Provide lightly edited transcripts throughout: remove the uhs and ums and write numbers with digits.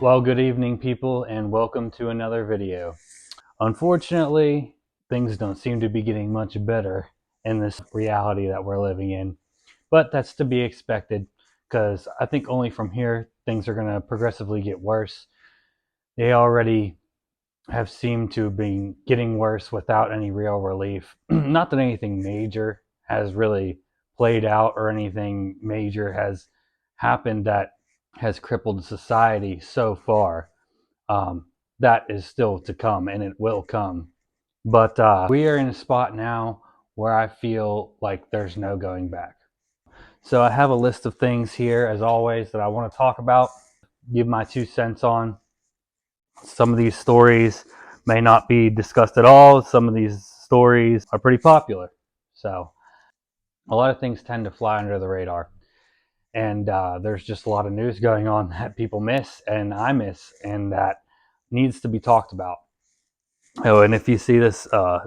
Well, good evening, people, and welcome to another video. Unfortunately, things don't seem to be getting much better in this reality that we're living in, but that's to be expected because I think only from here things are going to progressively get worse. They already have seemed to be getting worse without any real relief. Not that anything major has really played out or anything major has happened that has crippled society so far. um, that is still to come, and it will come. But we are in a spot now where I feel like there's no going back. So I have a list of things here, as always, that I want to talk about, give my 2 cents on. Some of these stories may not be discussed at all. Some of these stories are pretty popular. So a lot of things tend to fly under the radar. And there's just a lot of news going on that people miss, and I miss, and that needs to be talked about. Oh, and if you see this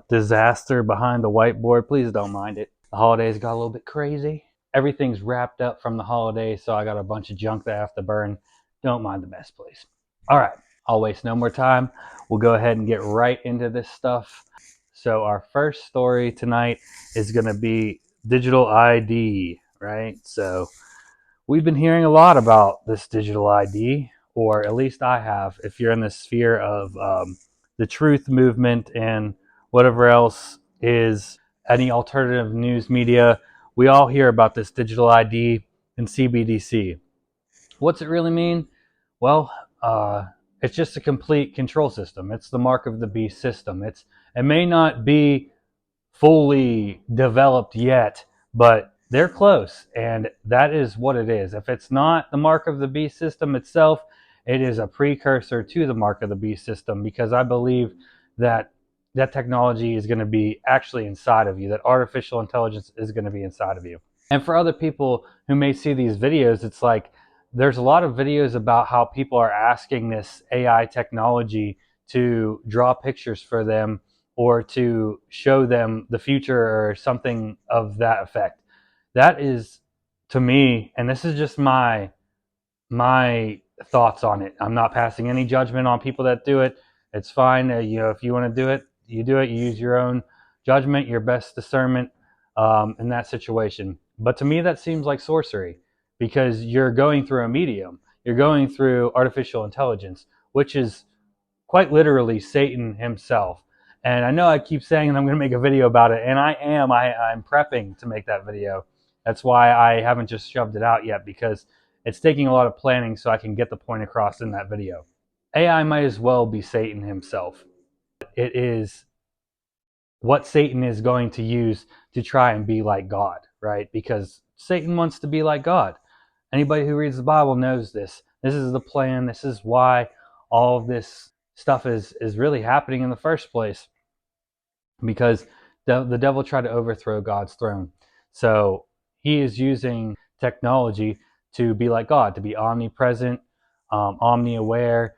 disaster behind the whiteboard, please don't mind it. The holidays got a little bit crazy. Everything's wrapped up from the holidays, so I got a bunch of junk that I have to burn. Don't mind the mess, please. All right, I'll waste no more time. We'll go ahead and get right into this stuff. So our first story tonight is going to be digital ID, right? So we've been hearing a lot about this digital ID, or at least I have. If you're in the sphere of the truth movement and whatever else is any alternative news media, we all hear about this digital ID and CBDC. What's it really mean? Well, it's just a complete control system. It's the mark of the beast system. It may not be fully developed yet, but they're close, and that is what it is. If it's not the mark of the beast system itself, it is a precursor to the mark of the beast system, because I believe that that technology is going to be actually inside of you, that artificial intelligence is going to be inside of you. And for other people who may see these videos, it's like there's a lot of videos about how people are asking this AI technology to draw pictures for them or to show them the future or something of that effect. That is, to me, and this is just my thoughts on it. I'm not passing any judgment on people that do it. It's fine. If you want to do it, you do it. You use your own judgment, your best discernment in that situation. But to me, that seems like sorcery, because you're going through a medium. You're going through artificial intelligence, which is quite literally Satan himself. And I know I keep saying I'm going to make a video about it, and I am. I'm prepping to make that video. That's why I haven't just shoved it out yet, because it's taking a lot of planning so I can get the point across in that video. AI might as well be Satan himself. It is what Satan is going to use to try and be like God, right? Because Satan wants to be like God. Anybody who reads the Bible knows this. This is the plan. This is why all of this stuff is really happening in the first place, because the devil tried to overthrow God's throne. So he is using technology to be like God, to be omnipresent, omni-aware,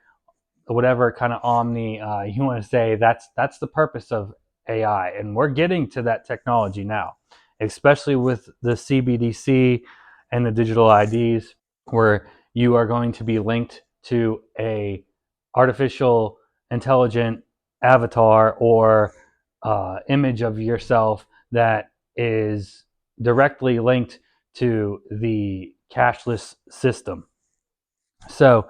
whatever kind of omni you want to say. That's the purpose of AI, and we're getting to that technology now, especially with the CBDC and the digital IDs, where you are going to be linked to a artificial intelligent avatar or image of yourself that is directly linked to the cashless system. So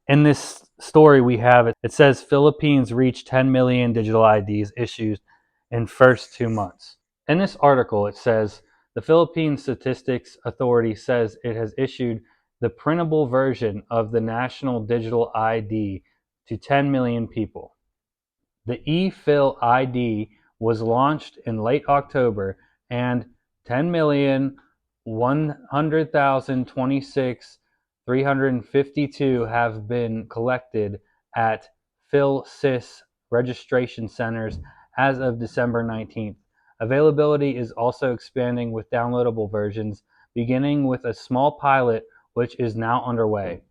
in this story we have, it says Philippines reached 10 million digital IDs issued in first 2 months. In this article it says the Philippine Statistics Authority says it has issued the printable version of the national digital ID to 10 million people. The ePhil ID was launched in late October, and 10,100,026,352 have been collected at PhilSys registration centers as of December 19th. Availability is also expanding with downloadable versions, beginning with a small pilot which is now underway.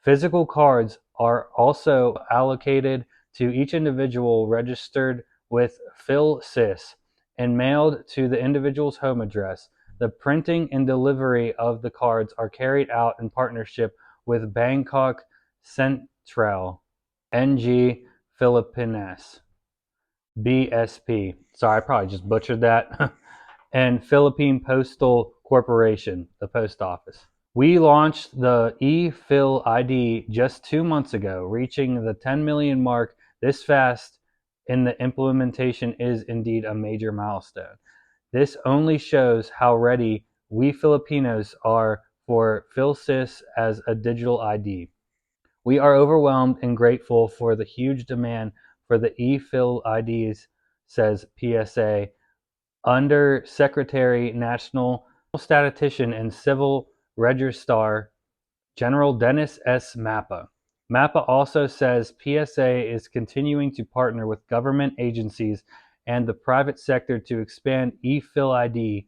Physical cards are also allocated to each individual registered with PhilSys and mailed to the individual's home address. The printing and delivery of the cards are carried out in partnership with Bangkok Trail, NG Philippines, BSP. Sorry, I probably just butchered that. And Philippine Postal Corporation, the post office. We launched the ePhil ID just 2 months ago, reaching the 10 million mark this fast in the implementation is indeed a major milestone. This only shows how ready we Filipinos are for PhilSys as a digital ID. We are overwhelmed and grateful for the huge demand for the ePhil IDs, says PSA Under Secretary, National Statistician and Civil Registrar General Dennis S. Mappa. Mappa also says PSA is continuing to partner with government agencies and the private sector to expand ePhil ID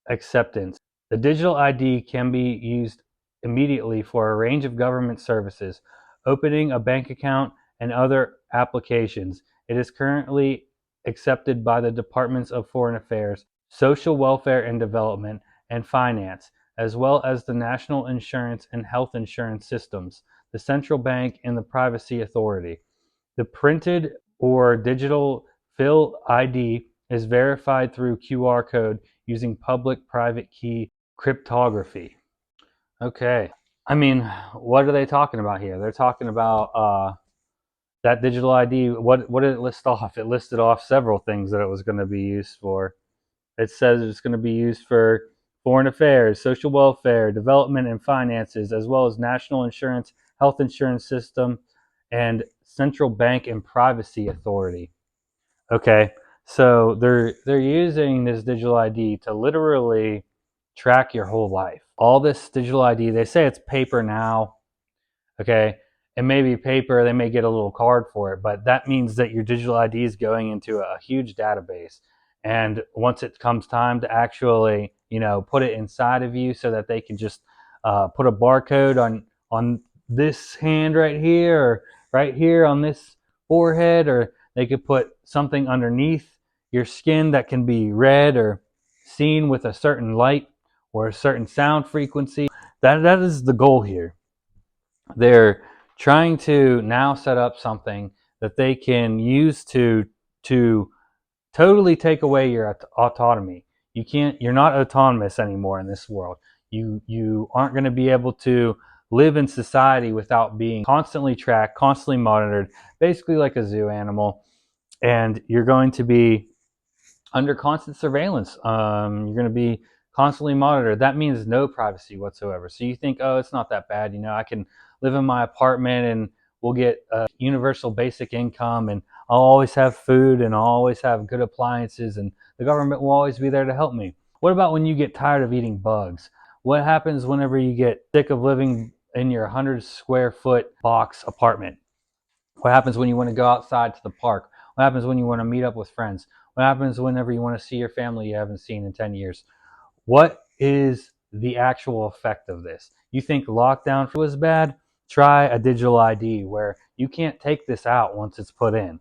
acceptance. The digital ID can be used immediately for a range of government services, opening a bank account and other applications. It is currently accepted by the Departments of Foreign Affairs, Social Welfare and Development, and Finance, as well as the National Insurance and Health Insurance Systems, the Central Bank, and the Privacy Authority. The printed or digital Phil ID is verified through QR code using public-private key cryptography. Okay. I mean, what are they talking about here? They're talking about that digital ID. What did it list off? It listed off several things that it was going to be used for. It says it's going to be used for foreign affairs, social welfare, development and finances, as well as national insurance, health insurance system, and central bank and privacy authority. Okay, so they're using this digital ID to literally track your whole life. All this digital ID, they say it's paper now. Okay, it may be paper, they may get a little card for it, but that means that your digital ID is going into a huge database. And once it comes time to actually, put it inside of you so that they can just put a barcode on this hand right here, or right here on this forehead, or they could put something underneath your skin that can be read or seen with a certain light or a certain sound frequency. That is the goal here. They're trying to now set up something that they can use to totally take away your autonomy. You're not autonomous anymore in this world. You aren't going to be able to live in society without being constantly tracked, constantly monitored, basically like a zoo animal. And you're going to be under constant surveillance. You're going to be constantly monitored. That means no privacy whatsoever. So you think, oh, it's not that bad. I can live in my apartment and we'll get a universal basic income, and I'll always have food, and I'll always have good appliances, and the government will always be there to help me. What about when you get tired of eating bugs? What happens whenever you get sick of living in your 100 square foot box apartment? What happens when you want to go outside to the park? What happens when you want to meet up with friends? What happens whenever you want to see your family you haven't seen in 10 years? What is the actual effect of this? You think lockdown was bad? Try a digital ID where you can't take this out once it's put in,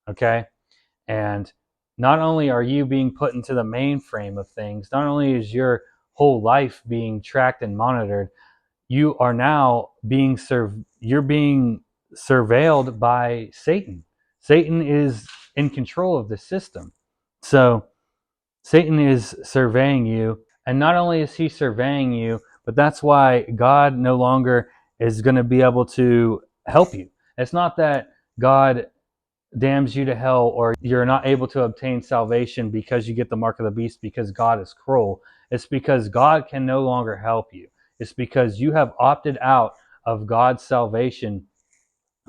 okay? And not only are you being put into the mainframe of things, not only is your whole life being tracked and monitored, you are now being surveilled by Satan. Satan is in control of the system. So Satan is surveying you, and not only is he surveying you, but that's why God no longer is going to be able to help you. It's not that God damns you to hell or you're not able to obtain salvation because you get the mark of the beast because God is cruel. It's because God can no longer help you. It's because you have opted out of God's salvation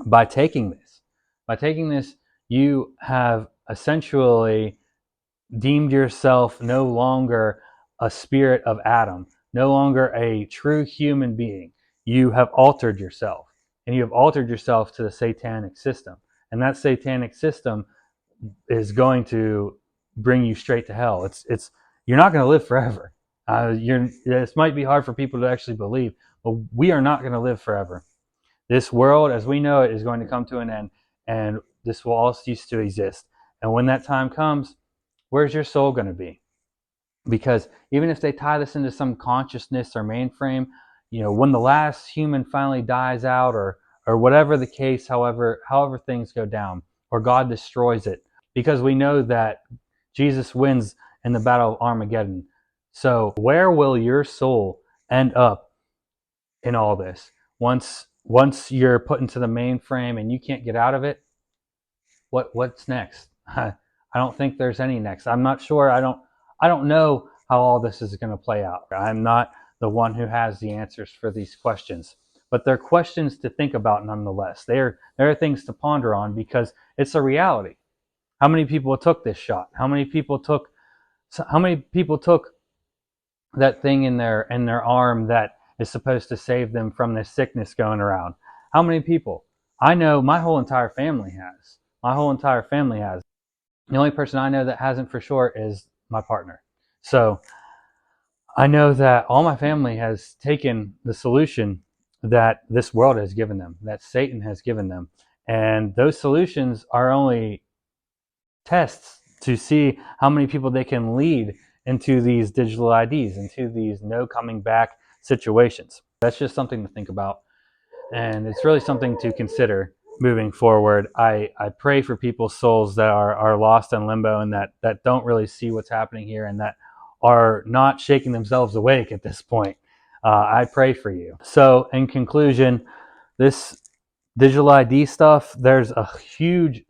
by taking this. By taking this, you have essentially deemed yourself no longer a spirit of Adam, no longer a true human being. You have altered yourself, and you have altered yourself to the satanic system. And that satanic system is going to bring you straight to hell. You're not going to live forever. This might be hard for people to actually believe, but we are not going to live forever. This world, as we know it, is going to come to an end, and this will all cease to exist. And when that time comes, where's your soul going to be? Because even if they tie this into some consciousness or mainframe, when the last human finally dies out, or or whatever the case, however things go down, or God destroys it, because we know that Jesus wins in the battle of Armageddon. So where will your soul end up in all this? Once you're put into the mainframe and you can't get out of it, what's next? I don't think there's any next. I'm not sure. I don't know how all this is going to play out. I'm not the one who has the answers for these questions, but they're questions to think about nonetheless. There are things to ponder on because it's a reality. How many people took this shot? How many people took that thing in their arm that is supposed to save them from this sickness going around? How many people? I know my whole entire family has. My whole entire family has. The only person I know that hasn't for sure is my partner. So I know that all my family has taken the solution that this world has given them, that Satan has given them. And those solutions are only tests to see how many people they can lead into these digital IDs, into these no coming back situations. That's just something to think about. And it's really something to consider moving forward. I pray for people's souls that are lost in limbo and that don't really see what's happening here and that are not shaking themselves awake at this point. I pray for you. So in conclusion, this digital ID stuff, there is a huge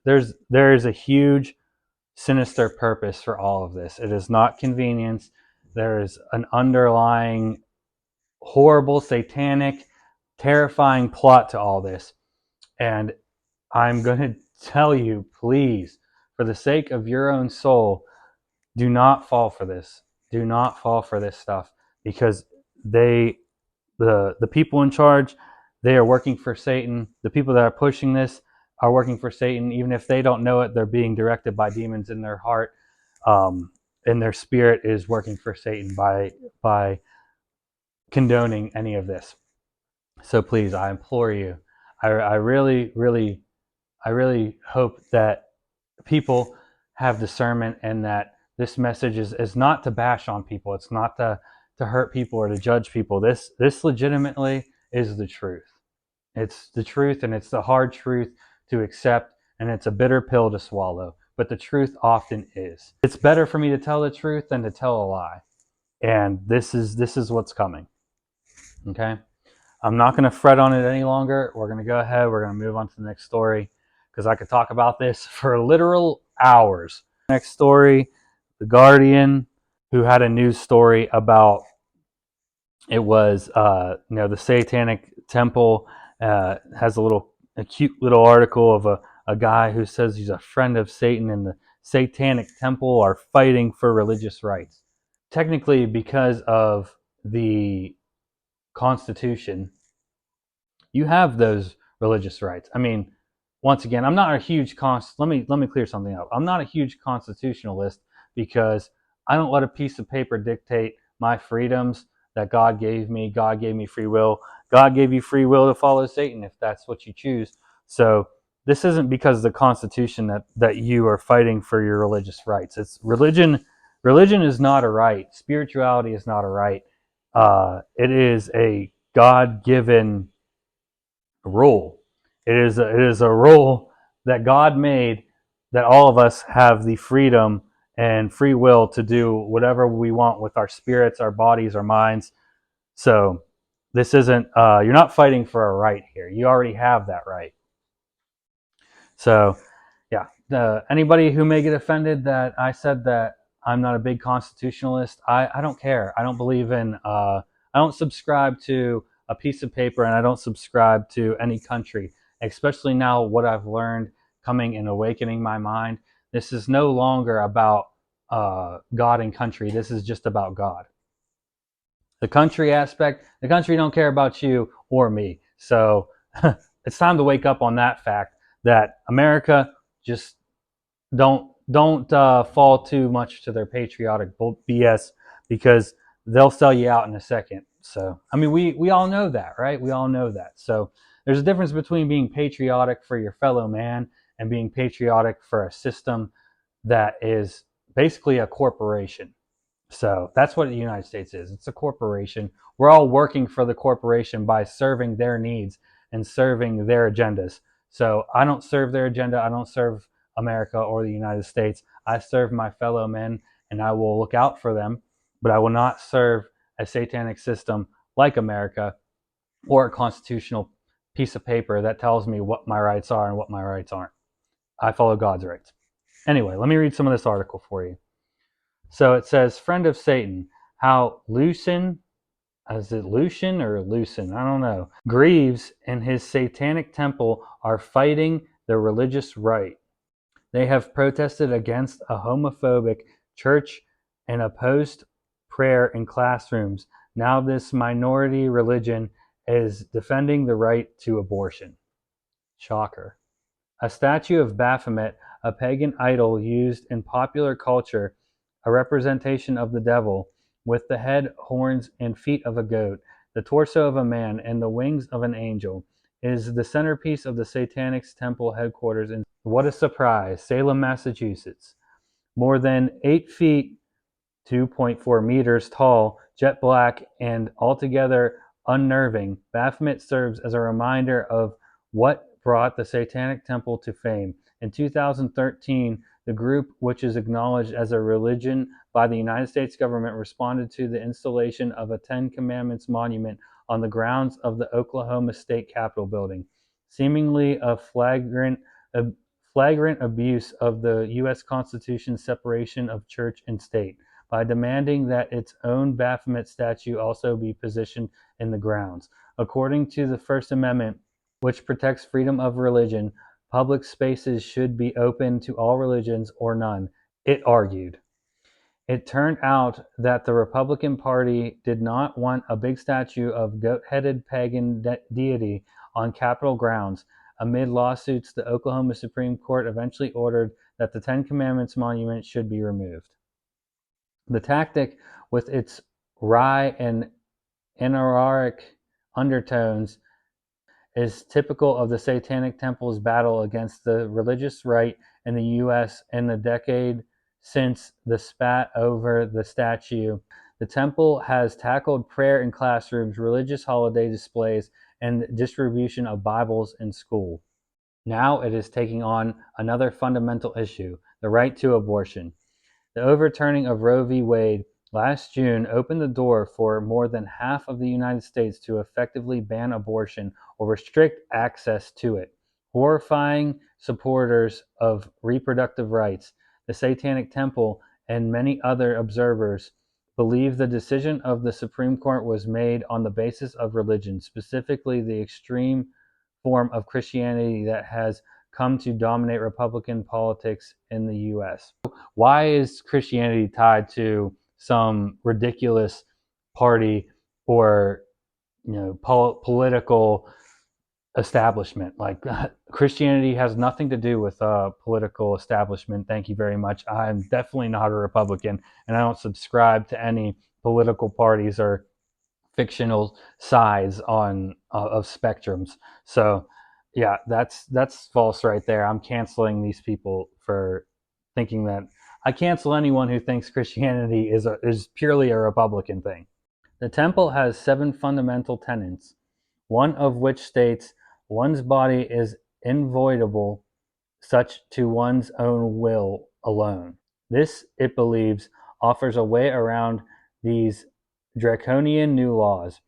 sinister purpose for all of this. It is not convenience. There is an underlying horrible, satanic, terrifying plot to all this. And I'm going to tell you, please, for the sake of your own soul, do not fall for this. Do not fall for this stuff, because the people in charge, they are working for Satan. The people that are pushing this are working for Satan. Even if they don't know it, they're being directed by demons in their heart, and their spirit is working for Satan by condoning any of this. So please, I implore you, I really, really, I really hope that people have discernment and that this message is not to bash on people. It's not to hurt people or to judge people. This legitimately is the truth. It's the truth, and it's the hard truth to accept, and it's a bitter pill to swallow. But the truth often is. It's better for me to tell the truth than to tell a lie. And this is what's coming. Okay? I'm not going to fret on it any longer. We're going to go ahead. We're going to move on to the next story, because I could talk about this for literal hours. Next story, The Guardian, who had a news story about, it was the Satanic Temple, has a cute little article of a guy who says he's a friend of Satan, and the Satanic Temple are fighting for religious rights. Technically, because of the Constitution, you have those religious rights. I mean, once again, I'm not a huge let me clear something up. I'm not a huge constitutionalist, because I don't let a piece of paper dictate my freedoms that God gave me. God gave me free will. God gave you free will to follow Satan if that's what you choose. So this isn't because of the Constitution that you are fighting for your religious rights. It's religion. Religion is not a right. Spirituality is not a right. It is a God-given rule. It is a rule that God made, that all of us have the freedom and free will to do whatever we want with our spirits, our bodies, our minds. So this isn't, you're not fighting for a right here. You already have that right. So yeah, anybody who may get offended that I said that I'm not a big constitutionalist, I don't care. I don't believe in, I don't subscribe to a piece of paper, and I don't subscribe to any country, especially now what I've learned coming and awakening my mind. This is no longer about God and country. This is just about God. The country aspect, the country don't care about you or me. So it's time to wake up on that fact, that America, just don't fall too much to their patriotic BS, because they'll sell you out in a second. So I mean, we all know that, right? We all know that. So there's a difference between being patriotic for your fellow man and being patriotic for a system that is basically a corporation. So that's what the United States is. It's a corporation. We're all working for the corporation by serving their needs and serving their agendas. So I don't serve their agenda. I don't serve America or the United States. I serve my fellow men, and I will look out for them, but I will not serve a satanic system like America or a constitutional piece of paper that tells me what my rights are and what my rights aren't. I follow God's rights. Anyway, let me read some of this article for you. So it says, friend of Satan, how Lucian, is it Lucian or Lucin? I don't know. Greaves and his satanic temple are fighting their religious right. They have protested against a homophobic church and opposed prayer in classrooms. Now this minority religion is defending the right to abortion. Shocker. A statue of Baphomet, a pagan idol used in popular culture, a representation of the devil, with the head, horns, and feet of a goat, the torso of a man, and the wings of an angel, is the centerpiece of the Satanic Temple headquarters in, what a surprise, Salem, Massachusetts. More than 8 feet, 2.4 meters tall, jet black, and altogether unnerving, Baphomet serves as a reminder of what brought the Satanic Temple to fame. In 2013, the group, which is acknowledged as a religion by the United States government, responded to the installation of a Ten Commandments monument on the grounds of the Oklahoma State Capitol building, seemingly a flagrant abuse of the U.S. Constitution's separation of church and state, by demanding that its own Baphomet statue also be positioned in the grounds. According to the First Amendment, which protects freedom of religion, public spaces should be open to all religions or none, it argued. It turned out that the Republican Party did not want a big statue of goat-headed pagan deity on Capitol grounds. Amid lawsuits, the Oklahoma Supreme Court eventually ordered that the Ten Commandments monument should be removed. The tactic, with its wry and anarchic undertones, is typical of the Satanic Temple's battle against the religious right in the U.S. in the decade since the spat over the statue. The temple has tackled prayer in classrooms, religious holiday displays, and distribution of Bibles in school. Now it is taking on another fundamental issue, the right to abortion. The overturning of Roe v. Wade last June opened the door for more than half of the United States to effectively ban abortion or restrict access to it. Horrifying supporters of reproductive rights, the Satanic Temple, and many other observers believe the decision of the Supreme Court was made on the basis of religion, specifically the extreme form of Christianity that has come to dominate Republican politics in the U.S. Why is Christianity tied to some ridiculous party or political establishment? Like Christianity has nothing to do with political establishment. Thank you very much. I'm definitely not a Republican, and I don't subscribe to any political parties or fictional sides on of spectrums. So yeah, that's false right there. I'm canceling these people for thinking that. I cancel anyone who thinks Christianity is purely a Republican thing. The temple has 7 fundamental tenets, one of which states one's body is inviolable, such to one's own will alone. This, it believes, offers a way around these draconian new laws.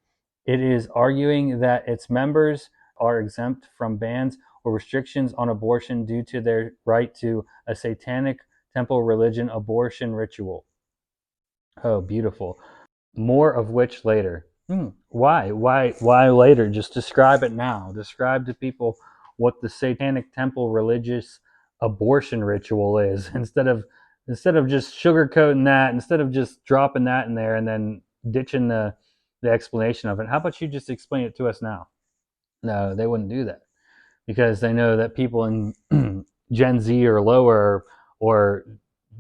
It is arguing that its members are exempt from bans or restrictions on abortion due to their right to a Satanic Temple religion abortion ritual. Oh, beautiful. More of which later. Why? Why later? Just describe it now. Describe to people what the Satanic Temple religious abortion ritual is instead of just sugarcoating that, instead of just dropping that in there and then ditching the explanation of it. How about you just explain it to us now? No, they wouldn't do that because they know that people in Gen Z or lower or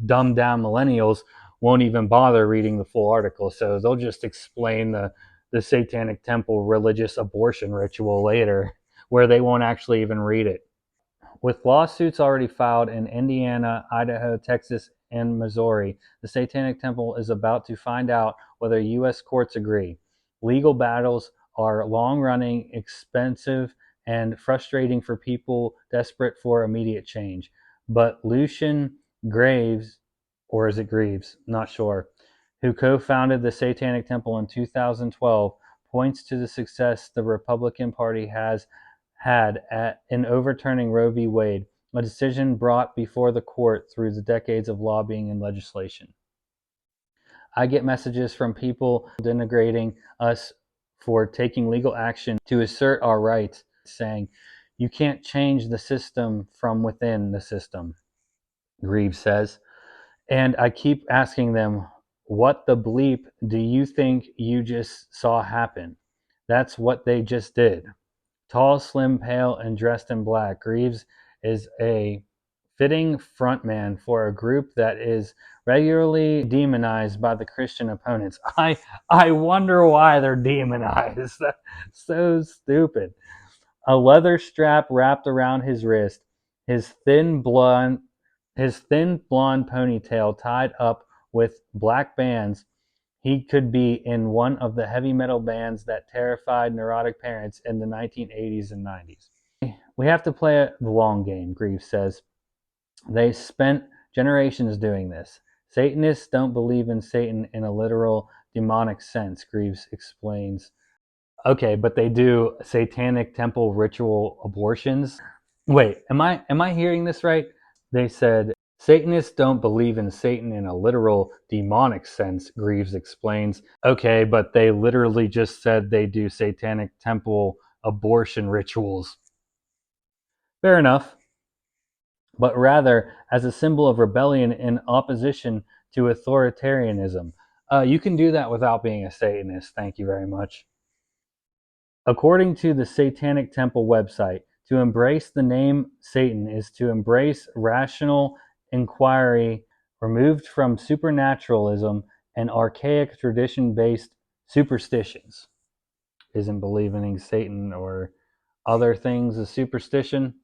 dumbed down millennials won't even bother reading the full article. So they'll just explain the Satanic Temple religious abortion ritual later, where they won't actually even read it. With lawsuits already filed in Indiana, Idaho, Texas, and Missouri, the Satanic Temple is about to find out whether U.S. courts agree. Legal battles are long-running, expensive, and frustrating for people desperate for immediate change. But Lucian Graves, or is it Greaves? Not sure, who co-founded the Satanic Temple in 2012, points to the success the Republican Party has had in overturning Roe v. Wade, a decision brought before the court through the decades of lobbying and legislation. I get messages from people denigrating us for taking legal action to assert our rights, saying, "You can't change the system from within the system," Greaves says. And I keep asking them, what the bleep do you think you just saw happen? That's what they just did. Tall, slim, pale, and dressed in black, Greaves is a fitting frontman for a group that is regularly demonized by the Christian opponents. I wonder why they're demonized. That's so stupid. A leather strap wrapped around his wrist, his thin blonde ponytail tied up with black bands. He could be in one of the heavy metal bands that terrified neurotic parents in the 1980s and 90s. We have to play the long game, Greaves says. They spent generations doing this. Satanists don't believe in Satan in a literal demonic sense, Greaves explains. Okay, but they do satanic temple ritual abortions. Wait, am I hearing this right? They said Satanists don't believe in Satan in a literal demonic sense, Greaves explains. Okay, but they literally just said they do satanic temple abortion rituals. Fair enough. But rather as a symbol of rebellion in opposition to authoritarianism. You can do that without being a Satanist. Thank you very much. According to the Satanic Temple website, to embrace the name Satan is to embrace rational inquiry removed from supernaturalism and archaic tradition-based superstitions. Isn't believing in Satan or other things a superstition?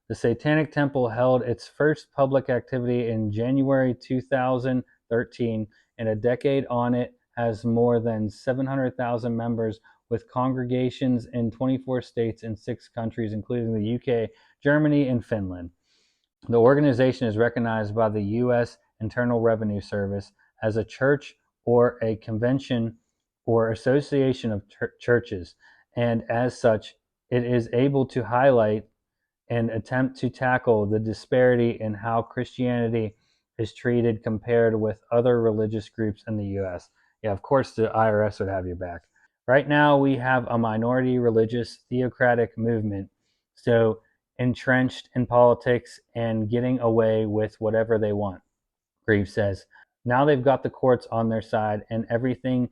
The Satanic Temple held its first public activity in January 2013, and a decade on it has more than 700,000 members with congregations in 24 states and 6 countries, including the UK, Germany, and Finland. The organization is recognized by the U.S. Internal Revenue Service as a church or a convention or association of churches, and as such, it is able to highlight and attempt to tackle the disparity in how Christianity is treated compared with other religious groups in the U.S. Yeah, of course, the IRS would have your back. Right now, we have a minority religious theocratic movement, so entrenched in politics and getting away with whatever they want, Greaves says. Now they've got the courts on their side and everything,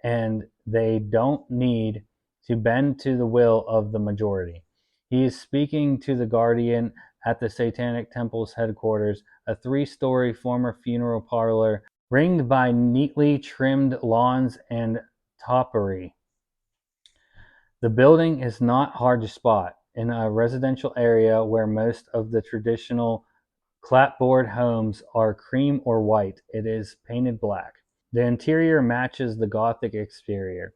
and they don't need to bend to the will of the majority. He is speaking to The Guardian at the Satanic Temple's headquarters, a 3-story former funeral parlor ringed by neatly trimmed lawns and topiary. The building is not hard to spot. In a residential area where most of the traditional clapboard homes are cream or white, it is painted black. The interior matches the Gothic exterior.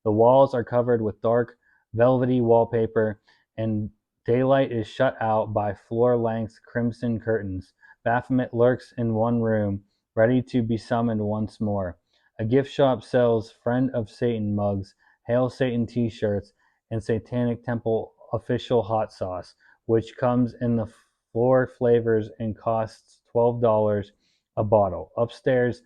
The walls are covered with dark, velvety wallpaper, and daylight is shut out by floor-length crimson curtains. Baphomet lurks in one room, ready to be summoned once more. A gift shop sells Friend of Satan mugs, Hail Satan t-shirts, and Satanic Temple official hot sauce, which comes in the 4 flavors and costs $12 a bottle. Upstairs,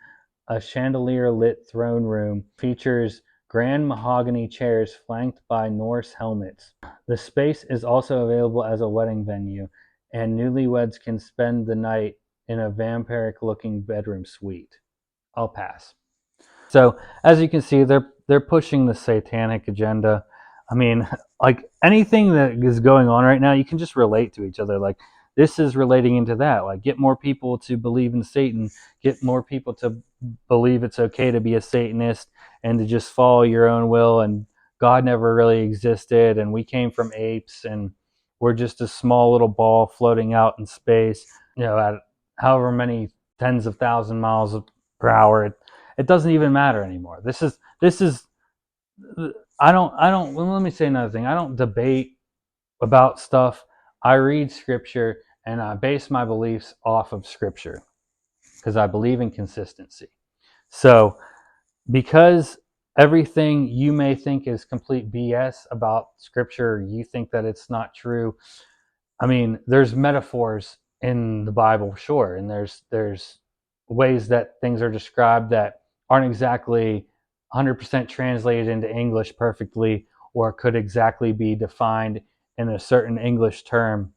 a chandelier-lit throne room features grand mahogany chairs flanked by Norse helmets. The space is also available as a wedding venue, and newlyweds can spend the night in a vampiric-looking bedroom suite. I'll pass. So, as you can see, they're pushing the satanic agenda. I mean, like anything that is going on right now, you can just relate to each other. Like, this is relating into that. Like, get more people to believe in Satan, get more people to believe it's okay to be a Satanist and to just follow your own will, and God never really existed, and we came from apes, and we're just a small little ball floating out in space, at however many tens of thousand miles per hour. It doesn't even matter anymore. This is I don't, let me say another thing. I don't debate about stuff, I read scripture and I base my beliefs off of scripture because I believe in consistency. So, because everything you may think is complete BS about scripture, you think that it's not true. I mean, there's metaphors in the Bible, sure, and there's ways that things are described that aren't exactly 100% translated into English perfectly, or could exactly be defined in a certain English term,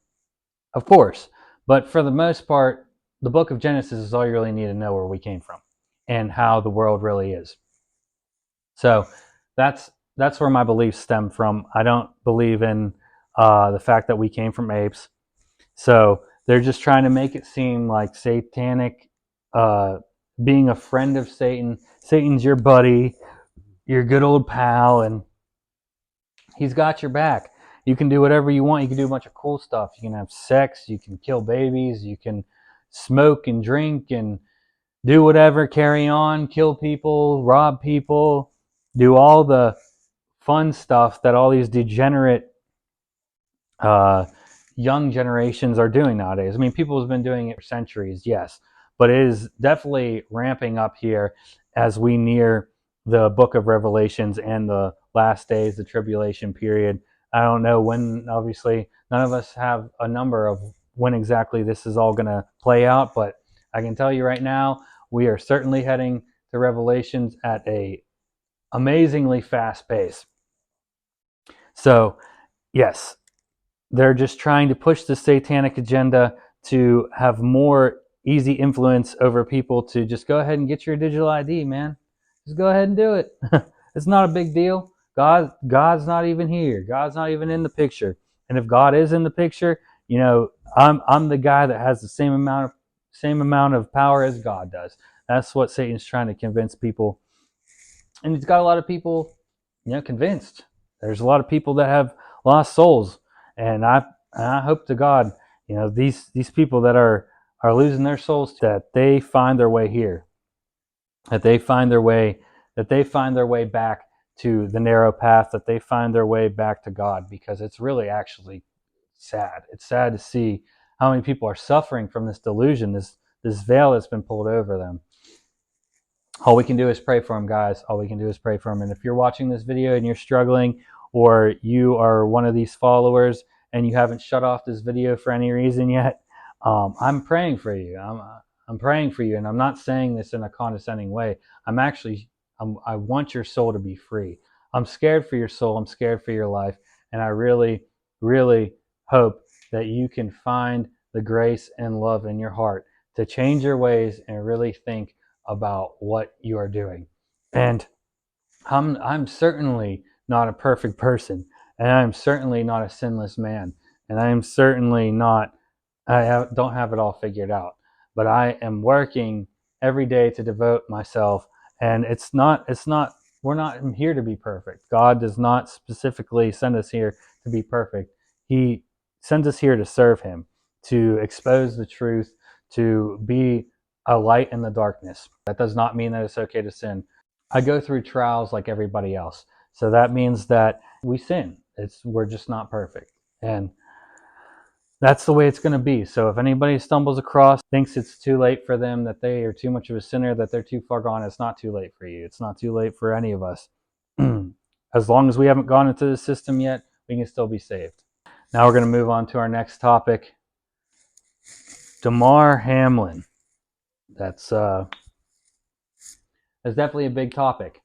of course. But for the most part, the book of Genesis is all you really need to know where we came from and how the world really is. So that's where my beliefs stem from. I don't believe in the fact that we came from apes. So they're just trying to make it seem like satanic, being a friend of Satan. Satan's your buddy, your good old pal, and he's got your back. You can do whatever you want. You can do a bunch of cool stuff. You can have sex. You can kill babies. You can smoke and drink and do whatever, carry on, kill people, rob people, do all the fun stuff that all these degenerate young generations are doing nowadays. I mean, people have been doing it for centuries, yes, but it is definitely ramping up here as we near the book of Revelations and the last days, the tribulation period. I don't know when, obviously, none of us have a number of when exactly this is all going to play out, but I can tell you right now, we are certainly heading to Revelations at a amazingly fast pace. So, yes, they're just trying to push the satanic agenda to have more easy influence over people to just go ahead and get your digital ID, man. Just go ahead and do it. It's not a big deal. God's not even here. God's not even in the picture. And if God is in the picture, you know, I'm the guy that has the same amount of power as God does. That's what Satan's trying to convince people. And he's got a lot of people, you know, convinced. There's a lot of people that have lost souls. And I hope to God, you know, these people that are losing their souls, that they find their way here, that they find their way back to the narrow path, that they find their way back to God, because it's really actually sad. It's sad to see how many people are suffering from this delusion, this veil that's been pulled over them. All we can do is pray for them, guys. All we can do is pray for them. And if you're watching this video and you're struggling, or you are one of these followers and you haven't shut off this video for any reason yet, I'm praying for you. I'm praying for you, and I'm not saying this in a condescending way. I want your soul to be free. I'm scared for your soul. I'm scared for your life, and I really, really hope that you can find the grace and love in your heart to change your ways and really think about what you are doing. And I'm certainly not a perfect person, and I'm certainly not a sinless man, and I am certainly not, don't have it all figured out, but I am working every day to devote myself. And we're not here to be perfect. God does not specifically send us here to be perfect. He sends us here to serve him, to expose the truth, to be a light in the darkness. That does not mean that it's okay to sin. I go through trials like everybody else. So that means that we sin. We're just not perfect. And that's the way it's going to be. So if anybody stumbles across, thinks it's too late for them, that they are too much of a sinner, that they're too far gone, it's not too late for you. It's not too late for any of us. As long as we haven't gone into the system yet, we can still be saved. Now we're going to move on to our next topic. Damar Hamlin. That's definitely a big topic.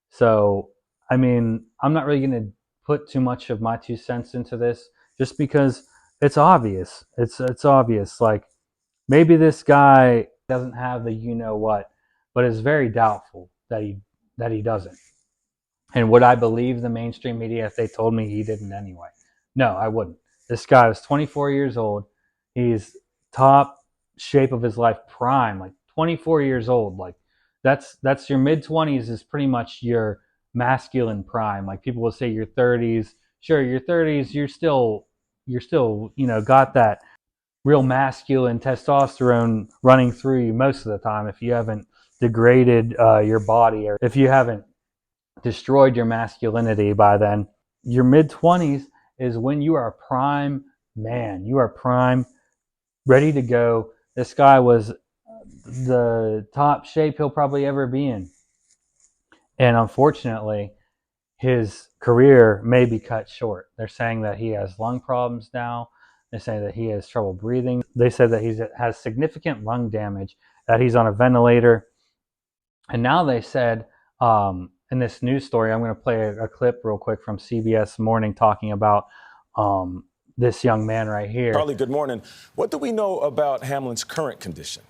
So, I mean, I'm not really going to put too much of my 2 cents into this, just because it's obvious. It's obvious. Like, maybe this guy doesn't have the you know what, but it's very doubtful that he doesn't. And would I believe the mainstream media if they told me he didn't anyway? No, I wouldn't. This guy was 24 years old. He's top shape of his life, prime, like 24 years old. Like, that's your mid-20s is pretty much your masculine prime. Like, people will say your 30s. Sure, your 30s, you're still, you know, got that real masculine testosterone running through you most of the time, if you haven't degraded your body, or if you haven't destroyed your masculinity by then. Your mid-20s is when you are a prime man. You are prime, ready to go. This guy was the top shape he'll probably ever be in. And unfortunately, his career may be cut short. They're saying that he has lung problems now. They're saying that he has trouble breathing. They said that he has significant lung damage, that he's on a ventilator. And now they said, in this news story, I'm going to play a clip real quick from CBS Morning talking about this young man right here. Charlie, good morning. What do we know about Hamlin's current condition?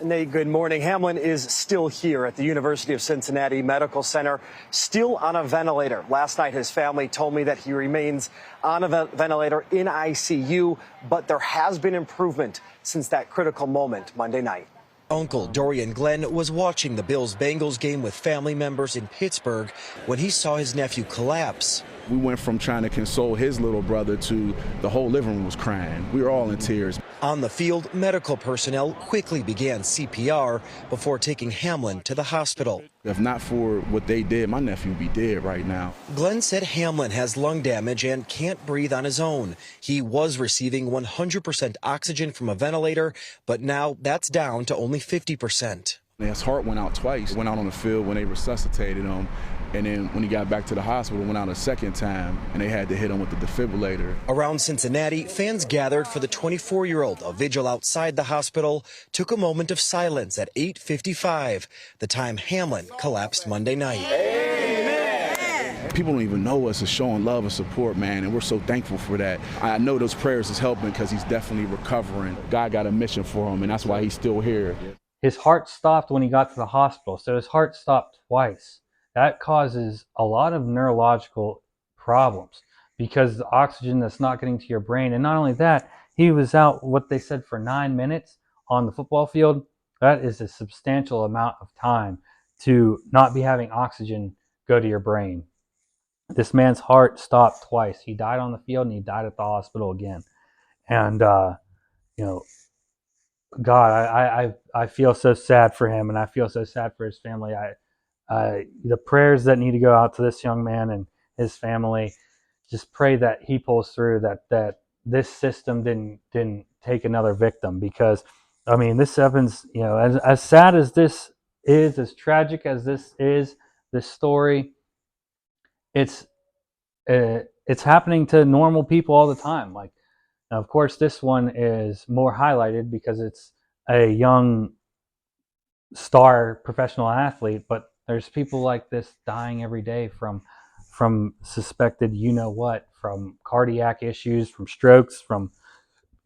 Nate, good morning. Hamlin is still here at the University of Cincinnati Medical Center, still on a ventilator. Last night, his family told me that he remains on a ventilator in ICU, but there has been improvement since that critical moment Monday night. Uncle Dorian Glenn was watching the Bills-Bengals game with family members in Pittsburgh when he saw his nephew collapse. We went from trying to console his little brother to the whole living room was crying. We were all in tears. On the field, medical personnel quickly began CPR before taking Hamlin to the hospital. If not for what they did, my nephew would be dead right now. Glenn said Hamlin has lung damage and can't breathe on his own. He was receiving 100% oxygen from a ventilator, but now that's down to only 50%. His heart went out twice. Went out on the field when they resuscitated him. And then when he got back to the hospital, went out a second time, and they had to hit him with the defibrillator. Around Cincinnati, fans gathered for the 24-year-old. A vigil outside the hospital took a moment of silence at 8:55, the time Hamlin collapsed Monday night. Amen. People don't even know us as showing love and support, man, and we're so thankful for that. I know those prayers is helping because he's definitely recovering. God got a mission for him, and that's why he's still here. His heart stopped when he got to the hospital, so his heart stopped twice. That causes a lot of neurological problems because the oxygen that's not getting to your brain. And not only that, he was out, what they said, for 9 minutes on the football field. That is a substantial amount of time to not be having oxygen go to your brain. This man's heart stopped twice. He died on the field and he died at the hospital again. And, you know, God, I feel so sad for him, and I feel so sad for his family. The prayers that need to go out to this young man and his family, just pray that he pulls through, that this system didn't take another victim, because I mean, this happens, you know, as sad as this is, as tragic as this is, this story, it's happening to normal people all the time. Like, now, of course, this one is more highlighted because it's a young star professional athlete, but there's people like this dying every day from suspected you-know-what, from cardiac issues, from strokes, from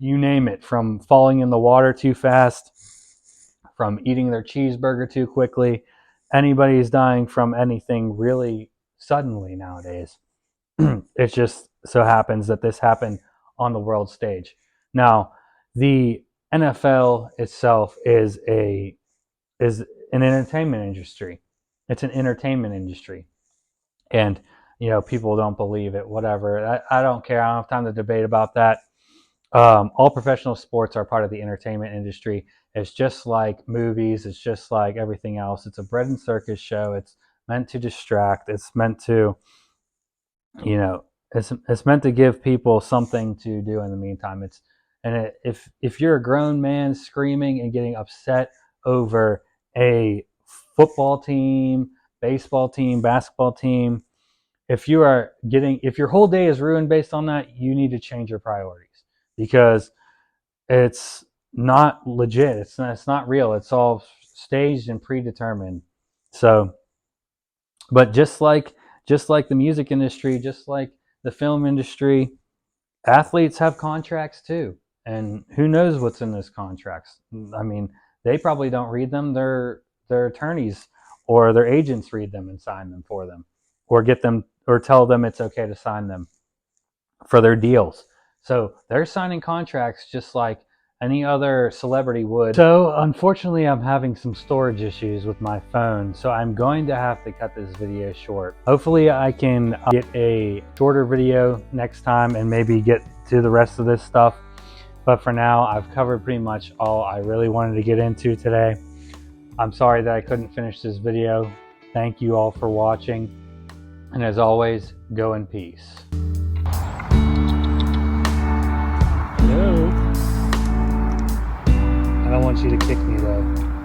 you name it, from falling in the water too fast, from eating their cheeseburger too quickly. Anybody's dying from anything really suddenly nowadays. It just so happens that this happened on the world stage. Now, the NFL itself is an entertainment industry. It's an entertainment industry. And, you know, people don't believe it, whatever. I don't care. I don't have time to debate about that. All professional sports are part of the entertainment industry. It's just like movies. It's just like everything else. It's a bread and circus show. It's meant to distract. It's meant to, you know, it's meant to give people something to do in the meantime. If you're a grown man screaming and getting upset over a football team, baseball team, basketball team, if your whole day is ruined based on that, you need to change your priorities, because it's not legit. It's not real. It's all staged and predetermined. So, but just like the music industry, just like the film industry, athletes have contracts too. And who knows what's in those contracts? I mean, they probably don't read them. Their attorneys or their agents read them and sign them for them, or get them, or tell them it's okay to sign them for their deals. So they're signing contracts just like any other celebrity would. So unfortunately, I'm having some storage issues with my phone, so I'm going to have to cut this video short. Hopefully I can get a shorter video next time and maybe get to the rest of this stuff. But for now, I've covered pretty much all I really wanted to get into today. I'm sorry that I couldn't finish this video. Thank you all for watching. And as always, go in peace. want you to kick me though.